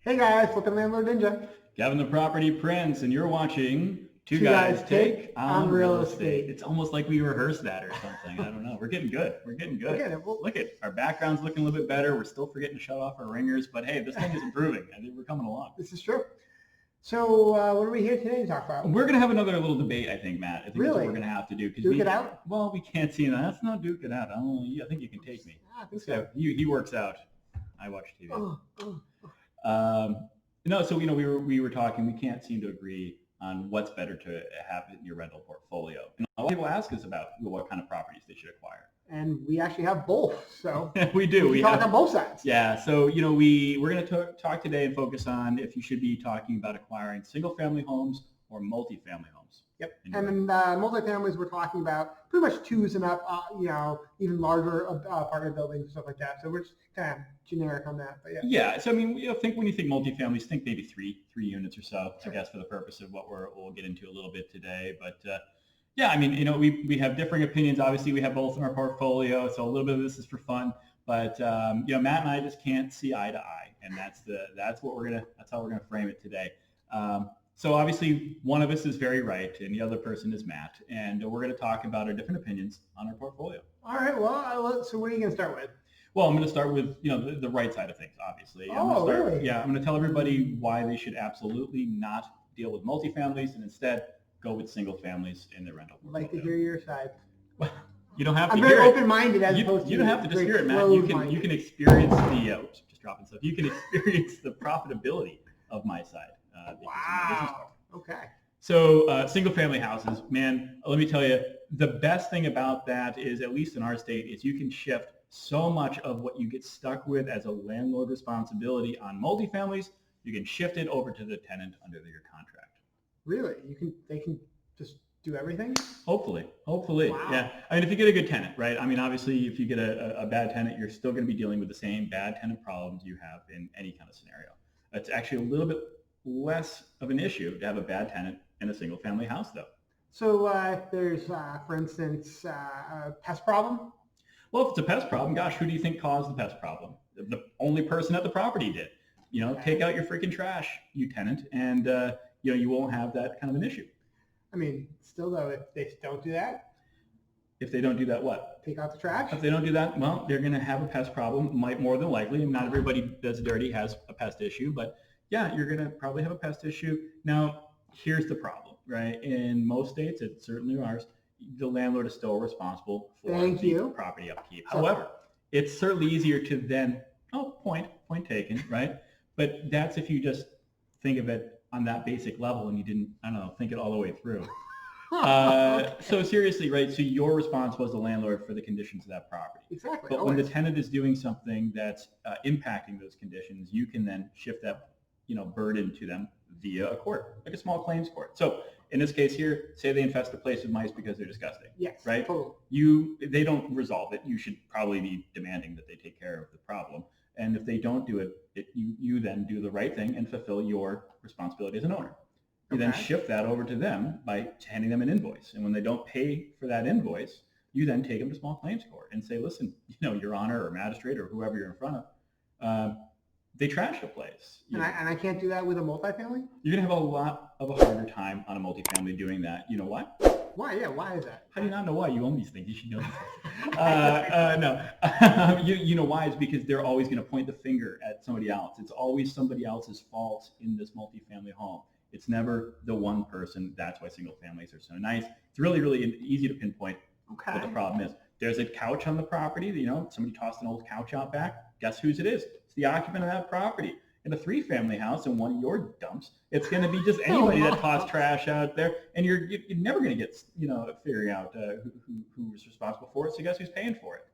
Hey guys, Flippin' Landlord Ninja. Gavin the Property Prince, and you're watching Two Two Guys Guys Take on on Real Real Estate. Estate. It's almost like we rehearsed that or something. I don't know. We're getting good. We're getting good. Okay, well, Look at our background's looking a little bit better. We're still forgetting to shut off our ringers, but hey, this thing is improving. I think we're coming along. this is true. So what are we here today to talk about? We're going to have another little debate, I think, Matt. I think that's Really? what we're going to have to do. Duke it out? Well, we can't see that. That's not duke it out. I think you can take me. I think so. He works out. I watch TV. Oh. No, so we were talking. We can't seem to agree on what's better to have in your rental portfolio. And a lot of people ask us about what kind of properties they should acquire. And we actually have both, so we do. we talk on both sides. Yeah. So we're going to talk today and focus on if you should be talking about acquiring single-family homes or multifamily homes. Yep. And then multifamilies, we're talking about pretty much twos and up. Even larger apartment buildings and stuff like that. So we're just kind of generic on that. But yeah. Yeah. So I mean, think when you think multifamilies, think maybe three units or so. Sure. I guess for the purpose of what we'll get into a little bit today, but. Yeah, I mean, we have differing opinions. Obviously, we have both in our portfolio, so a little bit of this is for fun. But Matt and I just can't see eye to eye, and that's how we're gonna frame it today. So obviously, one of us is very right, and the other person is Matt, and we're going to talk about our different opinions on our portfolio. All right. Well, so what are you going to start with? Well, I'm going to start with the right side of things. Obviously, really? Yeah, I'm going to tell everybody why they should absolutely not deal with multifamilies and instead go with single families in their rental portfolio. I'd like to hear your side. Well, you don't have to I'm hear very it. open-minded as opposed to you don't have to just hear it, Matt. You can experience the just dropping stuff. You can experience the profitability of my side. Wow. Okay. So single-family houses, man. Let me tell you, the best thing about that is, at least in our state, is you can shift so much of what you get stuck with as a landlord responsibility on multifamilies. You can shift it over to the tenant under your contract. Really? They can just do everything? Hopefully. Wow. Yeah. I mean, if you get a good tenant, right? I mean, obviously, if you get a bad tenant, you're still going to be dealing with the same bad tenant problems you have in any kind of scenario. It's actually a little bit less of an issue to have a bad tenant in a single family house, though. So if there's, for instance, a pest problem? Well, if it's a pest problem, gosh, who do you think caused the pest problem? The only person at the property did. Take out your freaking trash, you tenant, and you won't have that kind of an issue. I mean, still though, if they don't do that? If they don't do that, what? Take out the trash? If they don't do that, well, they're going to have a pest problem, more than likely. Not everybody that's dirty has a pest issue, but yeah, you're going to probably have a pest issue. Now, here's the problem, right? In most states, it's certainly ours, the landlord is still responsible for the property upkeep. However, it's certainly easier to then, point taken, right? But that's if you just think of it on that basic level and you didn't, think it all the way through. So seriously, right? So you're responsible as the landlord for the conditions of that property. Exactly. But when the tenant is doing something that's impacting those conditions, you can then shift that, burden to them via a court, like a small claims court. So in this case here, say they infest the place with mice because they're disgusting. Yes. Right? Totally. They don't resolve it. You should probably be demanding that they take care of the problem. And if they don't do it, you then do the right thing and fulfill your responsibility as an owner. You then shift that over to them by handing them an invoice. And when they don't pay for that invoice, you then take them to small claims court and say, listen, your honor or magistrate or whoever you're in front of, they trashed the place. And I can't do that with a multifamily? You're going to have a lot of a harder time on a multifamily doing that. You know why? Why? Yeah, why is that? How do you not know why? You own these things. You should know these things. No. You know why? Is because they're always going to point the finger at somebody else. It's always somebody else's fault in this multifamily home. It's never the one person. That's why single families are so nice. It's really, really easy to pinpoint what the problem is. There's a couch on the property. Somebody tossed an old couch out back. Guess whose it is? It's the occupant of that property. In a 3-family house in one of your dumps, it's going to be just anybody that tossed trash out there, and you're never going to get figuring out who was responsible for it. So guess who's paying for it?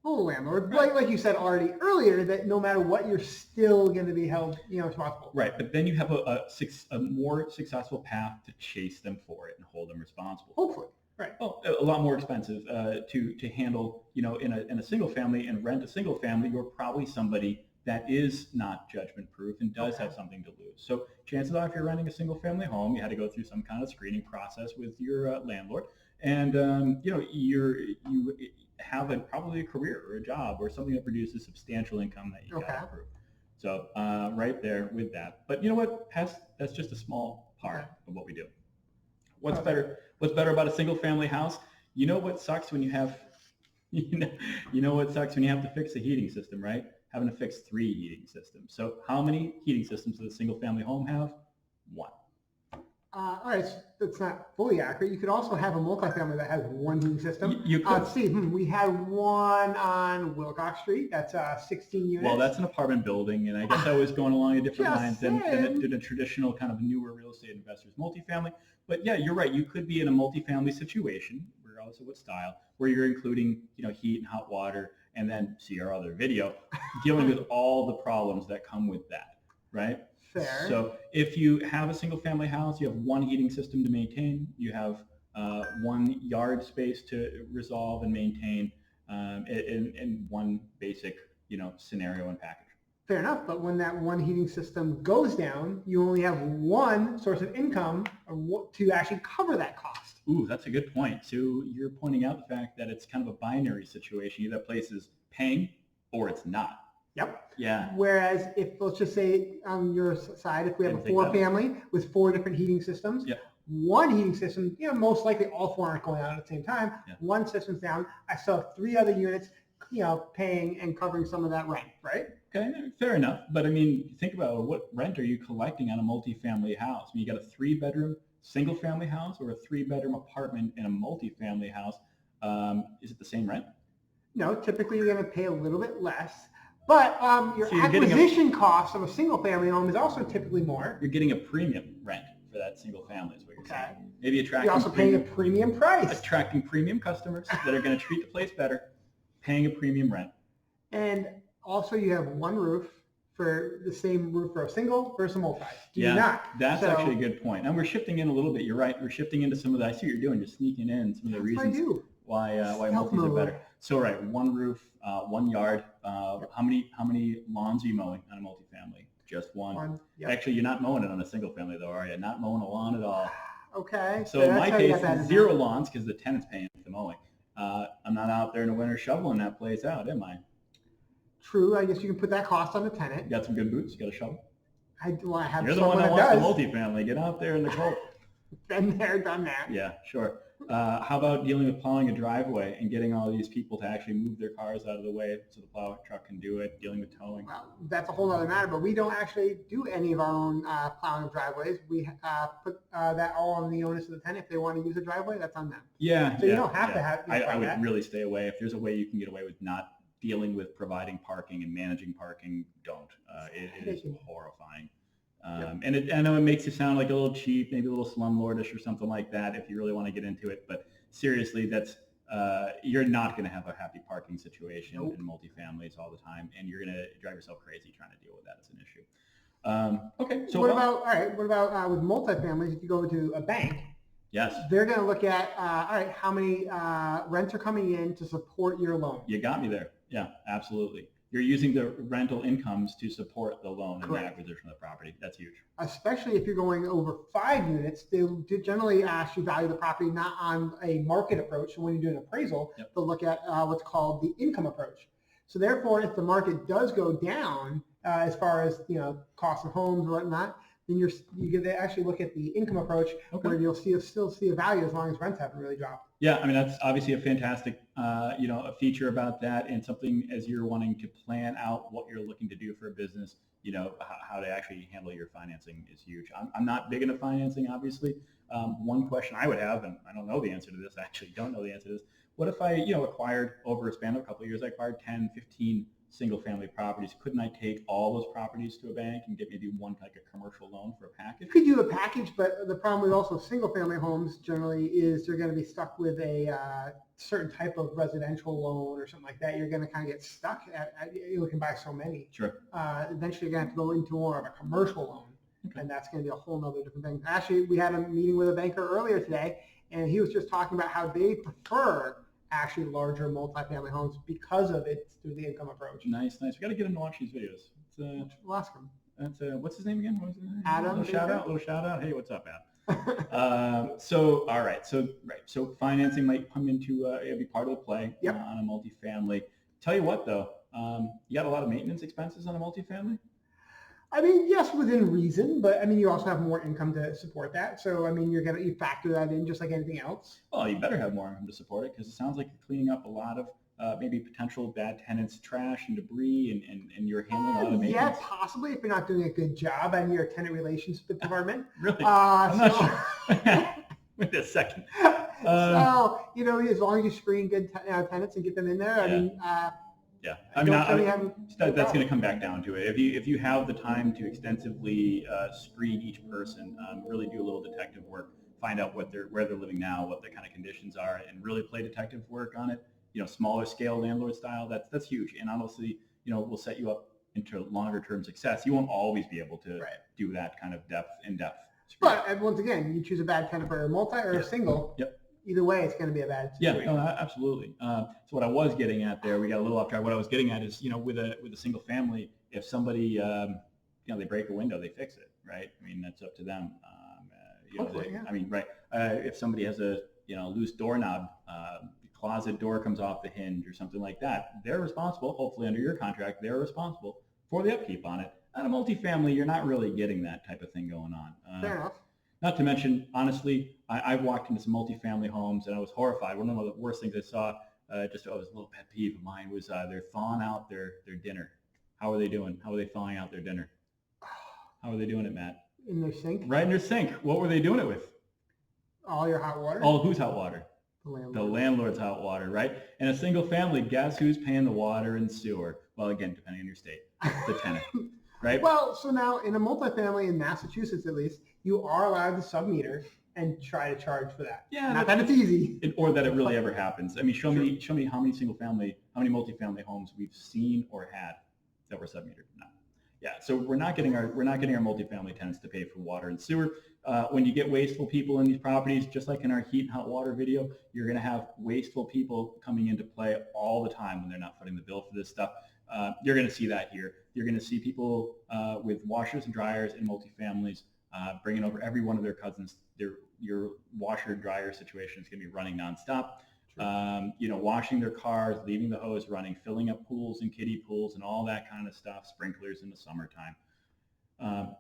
Well, the landlord, like you said already earlier, that no matter what, you're still going to be held responsible. Right, but then you have a more successful path to chase them for it and hold them responsible. Hopefully. Right. Oh, a lot more expensive to handle. In a single family and rent a single family, you're probably somebody that is not judgment proof and does have something to lose. So chances are, if you're renting a single family home, you had to go through some kind of screening process with your landlord, and you have probably a career or a job or something that produces substantial income that you got to prove. So right there with that. But you know what? That's just a small part of what we do. What's better? What's better about a single family house? You know what sucks when you have, you know what sucks when you have to fix a heating system, right? Having to fix 3 heating systems. So how many heating systems does a single family home have? 1. All right, so that's not fully accurate. You could also have a multifamily that has one heating system. You could. Let's see, we had one on Wilcox Street. That's 16 units. Well, that's an apartment building, and I guess I was going along a different Just lines than saying. a traditional kind of newer real estate investors multifamily. But yeah, you're right. You could be in a multifamily situation, regardless of what style, where you're including heat and hot water, and then see our other video, dealing with all the problems that come with that, right? Fair. So if you have a single family house, you have one heating system to maintain, you have one yard space to resolve and maintain, in one basic scenario and package. Fair enough, but when that one heating system goes down, you only have one source of income to actually cover that cost. Ooh, that's a good point. So you're pointing out the fact that it's kind of a binary situation. Either that place is paying or it's not. Yep. Yeah. Whereas if, let's just say on your side, if we have a 4-family with 4 different heating systems, yep. One heating system, most likely all 4 aren't going on at the same time. Yep. One system's down. I still have 3 other units, paying and covering some of that rent, right? Okay, fair enough. But I mean, think about it. What rent are you collecting on a multifamily house? I mean, you got a 3-bedroom single family house or a 3-bedroom apartment in a multifamily house. Is it the same rent? No, typically you're going to pay a little bit less. But your acquisition cost of a single family home is also typically more. You're getting a premium rent for that single family is what you're saying. Maybe attracting. You're also paying a premium price. Attracting premium customers that are going to treat the place better, paying a premium rent. And also you have one roof for the same roof for a single versus a multi. Do you not? That's actually a good point. And we're shifting in a little bit. You're right. We're shifting into some of the, I see what you're doing. You're sneaking in some of the reasons why multis are better. So right, one roof, 1 yard. How many lawns are you mowing on a multifamily? Just one. Yep. Actually, you're not mowing it on a single family though, are you? Not mowing a lawn at all. Okay. So in my case, it's 0 lawns because the tenant's paying for the mowing. I'm not out there in the winter shoveling that place out, am I? True. I guess you can put that cost on the tenant. You got some good boots. You got a shovel. I have. You're the one that wants the multifamily. Get out there in the cold. Been there, done that. Yeah, sure. How about dealing with plowing a driveway and getting all these people to actually move their cars out of the way so the plow truck can do it, dealing with towing? Well, that's a whole other matter, but we don't actually do any of our own plowing of driveways. We put that all on the onus of the tenant. If they want to use a driveway, that's on them. Yeah. So you don't have to have I would really stay away. If there's a way you can get away with not dealing with providing parking and managing parking, don't. It is horrifying. And I know it makes you sound like a little cheap, maybe a little slumlordish or something like that if you really want to get into it. But seriously, that's you're not going to have a happy parking situation in multifamilies all the time, and you're going to drive yourself crazy trying to deal with that as an issue. Okay, so what about with multifamilies? If you go to a bank, yes, they're going to look at how many rents are coming in to support your loan. You got me there. Yeah, absolutely. You're using the rental incomes to support the loan and the acquisition of the property. That's huge. Especially if you're going over 5 units, they'll generally actually value the property not on a market approach. So when you do an appraisal, they'll look at what's called the income approach. So therefore, if the market does go down as far as cost of homes or whatnot, then you get to actually look at the income approach where you'll still see a value as long as rents haven't really dropped. Yeah, I mean, that's obviously a fantastic, a feature about that, and something as you're wanting to plan out what you're looking to do for a business, how to actually handle your financing is huge. I'm not big into financing, obviously. One question I would have, and I don't know the answer to this, I actually don't know the answer to this. What if I, acquired over a span of a couple of years, I acquired 10, 15 single family properties? Couldn't I take all those properties to a bank and get maybe one, like a commercial loan for a package? You could do a package, but the problem with also single family homes generally is they're going to be stuck with a certain type of residential loan or something like that. You're going to kind of get stuck you can buy so many. Sure. Eventually you're going to have to go into more of a commercial loan. Okay. And that's going to be a whole nother different thing. Actually, we had a meeting with a banker earlier today, and he was just talking about how they prefer actually larger multifamily homes because of it through the income approach. Nice. We got to get him to watch these videos. We'll ask him. That's what's his name again? What was his name? Adam. Little shout out. Hey, what's up, Adam? So financing might come into be part of the play on a multifamily. Tell you what though, you got a lot of maintenance expenses on a multifamily. I mean, yes, within reason, but I mean, you also have more income to support that. So, I mean, you factor that in just like anything else. Well, you better have more income to support it because it sounds like you're cleaning up a lot of maybe potential bad tenants' trash and debris, and you're handling a lot of Yeah, maintenance. possibly if you're not doing a good job on your tenant relationship department. Really? I'm not So, sure. Wait a second. so as long as you screen good tenants and get them in there, I Yeah. mean, Yeah, I I mean, don't see any having. that's going to come back down to it. If you have the time to extensively screen each person, really do a little detective work, find out where they're living now, what the kind of conditions are, and really play detective work on it. Smaller scale landlord style. That's huge, and honestly, will set you up into longer term success. You won't always be able to Right. do that kind of in depth. But once again, you choose a bad tenant for a multi or a Yep. single. Yep. Either way, it's going to be a bad Yeah, situation. no, absolutely. So what I was getting at there, we got a little off track. What I was getting at is, with a single family, if somebody, they break a window, they fix it, right? I mean, that's up to them. Hopefully, yeah. I mean, right. If somebody has a, loose doorknob, closet door comes off the hinge or something like that, they're responsible. Hopefully, under your contract, they're responsible for the upkeep on it. On a multifamily, you're not really getting that type of thing going on. Fair enough. Not to mention, honestly, I've walked into some multifamily homes and I was horrified. One of the worst things I saw, it was a little pet peeve of mine, was they're thawing out their dinner. How are they doing? How are they thawing out their dinner? How are they doing it, Matt? In their sink, Right in their sink. What were they doing it with? all your hot water. Oh, whose hot water? The landlord. The landlord's hot water, right? And a single family, guess who's paying the water and sewer? Well, again, depending on your state, the tenant, right? Well, so now in a multifamily in Massachusetts, at least, you are allowed to sub-meter and try to charge for that. Yeah, Not that it's easy. or that it really ever happens. I mean, show me how many how many multifamily homes we've seen or had that were submetered. No. Yeah, so we're not getting our multifamily tenants to pay for water and sewer. When you get wasteful people in these properties, just like in our heat and hot water video, you're going to have wasteful people coming into play all the time when they're not footing the bill for this stuff. You're going to see that here. You're going to see people with washers and dryers in multifamilies bringing over every one of their cousins. Your washer dryer situation is going to be running nonstop. Washing their cars, leaving the hose running, filling up pools and kiddie pools and all that kind of stuff, sprinklers in the summertime.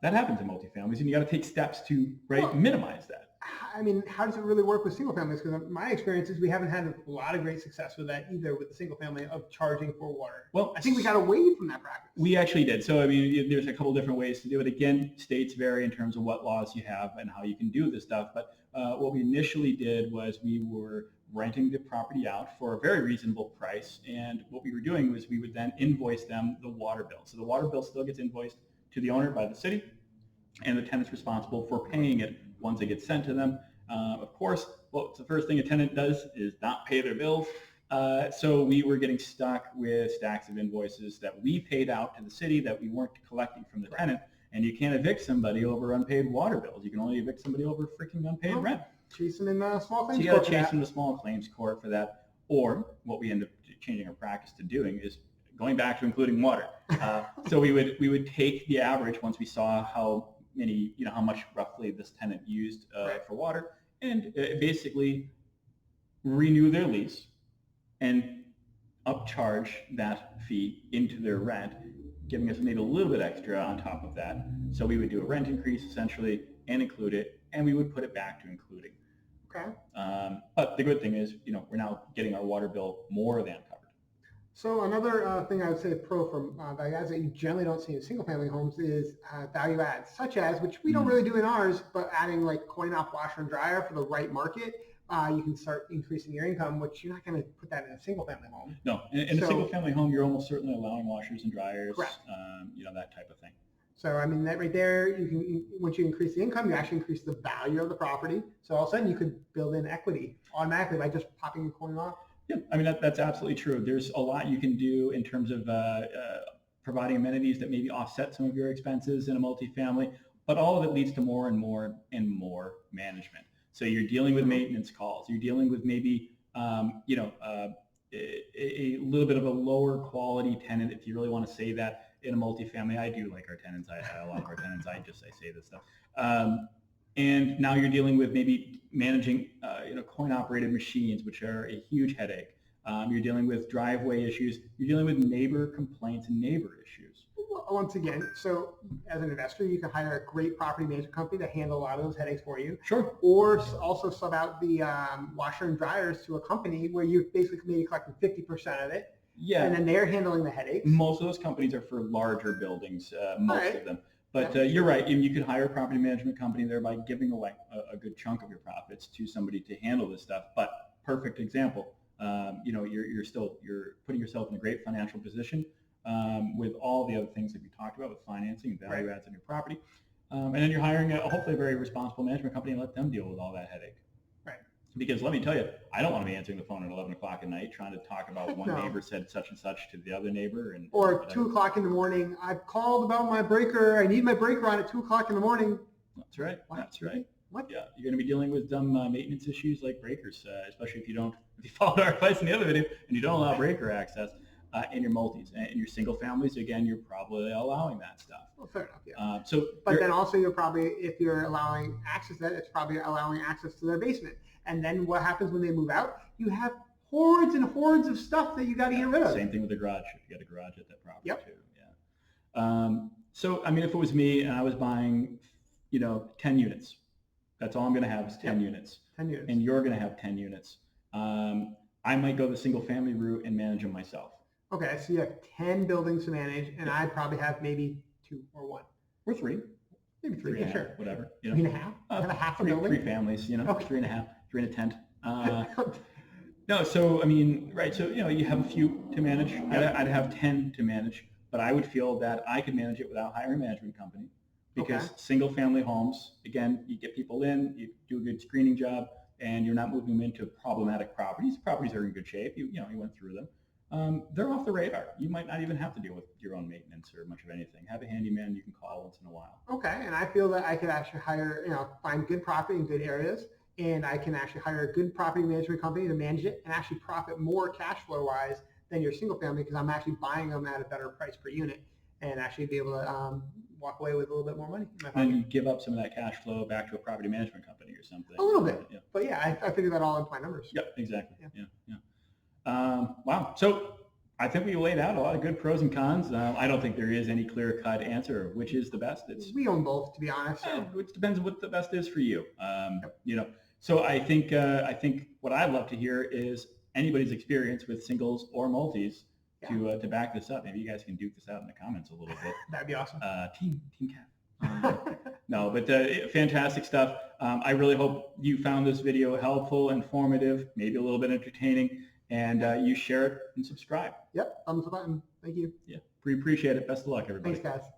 That happens in multifamilies, and you got to take steps to minimize that. I mean, how does it really work with single families? Because my experience is we haven't had a lot of great success with that either with the single family of charging for water. Well, I think we got away from that practice. We actually did. So, I mean, there's a couple different ways to do it. Again, states vary in terms of what laws you have and how you can do this stuff. But what we initially did was we were renting the property out for a very reasonable price. And what we were doing was we would then invoice them the water bill. So the water bill still gets invoiced to the owner by the city, and the tenant's responsible for paying it once it gets sent to them. Of course, the first thing a tenant does is not pay their bills. So we were getting stuck with stacks of invoices that we paid out to the city that we weren't collecting from the tenant. And you can't evict somebody over unpaid water bills. You can only evict somebody over freaking unpaid rent. Chase them in small claims so you court. got to chase them to small claims court for that. Or what we end up changing our practice to doing is going back to including water. So we would take the average once we saw how much roughly this tenant used for water, and basically renew their lease and upcharge that fee into their rent, giving us maybe a little bit extra on top of that. So we would do a rent increase essentially and include it, and we would put it back to including. Okay. But the good thing is, we're now getting our water bill more than covered. So another thing I would say pro from value adds that you generally don't see in single family homes is value adds, such as, which we don't really do in ours, but adding like coin op washer and dryer for the right market. You can start increasing your income, which you're not going to put that in a single family home. No, in a single family home, you're almost certainly allowing washers and dryers, Correct. That type of thing. So I mean that right there, once you increase the income, you actually increase the value of the property. So all of a sudden you could build in equity automatically by just popping the coin off. Yeah, I mean, that's absolutely true. There's a lot you can do in terms of providing amenities that maybe offset some of your expenses in a multifamily, but all of it leads to more and more and more management. So you're dealing with maintenance calls. You're dealing with maybe, a little bit of a lower quality tenant, if you really want to say that, in a multifamily. I do like our tenants. A lot of our tenants, I say this stuff. And now you're dealing with maybe managing, coin-operated machines, which are a huge headache. You're dealing with driveway issues. You're dealing with neighbor complaints and neighbor issues. once again, so as an investor, you can hire a great property management company to handle a lot of those headaches for you. Sure. Or also sub out the washer and dryers to a company where you're basically maybe collecting 50% of it. Yeah. And then they're handling the headaches. Most of those companies are for larger buildings, most Right. of them. But you're right. You could hire a property management company, thereby giving away a good chunk of your profits to somebody to handle this stuff. But perfect example. You're putting yourself in a great financial position with all the other things that we talked about with financing and value adds on your property. And then you're hiring hopefully a very responsible management company and let them deal with all that headache. Right. Because let me tell you, I don't want to be answering the phone at 11 o'clock at night trying to talk about one No. neighbor said such and such to the other neighbor. Or whatever. 2 o'clock in the morning, I've called about my breaker. I need my breaker on at 2 o'clock in the morning. That's right. What? That's right. What? Yeah, you're going to be dealing with dumb maintenance issues like breakers, especially if you followed our advice in the other video and you don't allow breaker access in your multis. And in your single families, again, you're probably allowing that stuff. Well, fair enough, yeah. But then also you're probably, if you're allowing access to that, it's probably allowing access to their basement. And then what happens when they move out? You have hordes and hordes of stuff that you got to get rid of. Same thing with the garage. You got a garage at that property Yep. too. Yeah. So, I mean, if it was me and I was buying, 10 units, that's all I'm going to have is 10 units. 10 units. And you're going to have 10 units. I might go the single family route and manage them myself. Okay, so you have 10 buildings to manage, and I'd probably have maybe 2 or 1. Or 3. Maybe 3, and yeah, a half, sure. whatever. 3.5? Have a half a three, building? 3 families, Okay. 3.5, 3 and a tent. No, so I mean, right. So you have a few to manage. I'd have 10 to manage, but I would feel that I could manage it without hiring a management company, because single-family homes, again, you get people in, you do a good screening job, and you're not moving them into problematic properties. Properties are in good shape. You went through them. They're off the radar. You might not even have to deal with your own maintenance or much of anything. Have a handyman you can call once in a while. Okay, and I feel that I could actually hire, find good property in good areas, and I can actually hire a good property management company to manage it and actually profit more cash flow wise than your single family, because I'm actually buying them at a better price per unit and actually be able to walk away with a little bit more money. And you give up some of that cash flow back to a property management company or something. A little bit. Yeah. But yeah, I figured that all into my numbers. Yep, exactly. Yeah. Yeah. Wow. So I think we laid out a lot of good pros and cons. I don't think there is any clear-cut answer of which is the best. We own both, to be honest. So. It depends on what the best is for you. So I think what I'd love to hear is anybody's experience with singles or multis to back this up. Maybe you guys can duke this out in the comments a little bit. That'd be awesome. Team Cap. No, but fantastic stuff. I really hope you found this video helpful, informative, maybe a little bit entertaining, and you share it and subscribe. Yep, thumbs up button. Thank you. Yeah, we appreciate it. Best of luck, everybody. Thanks, guys.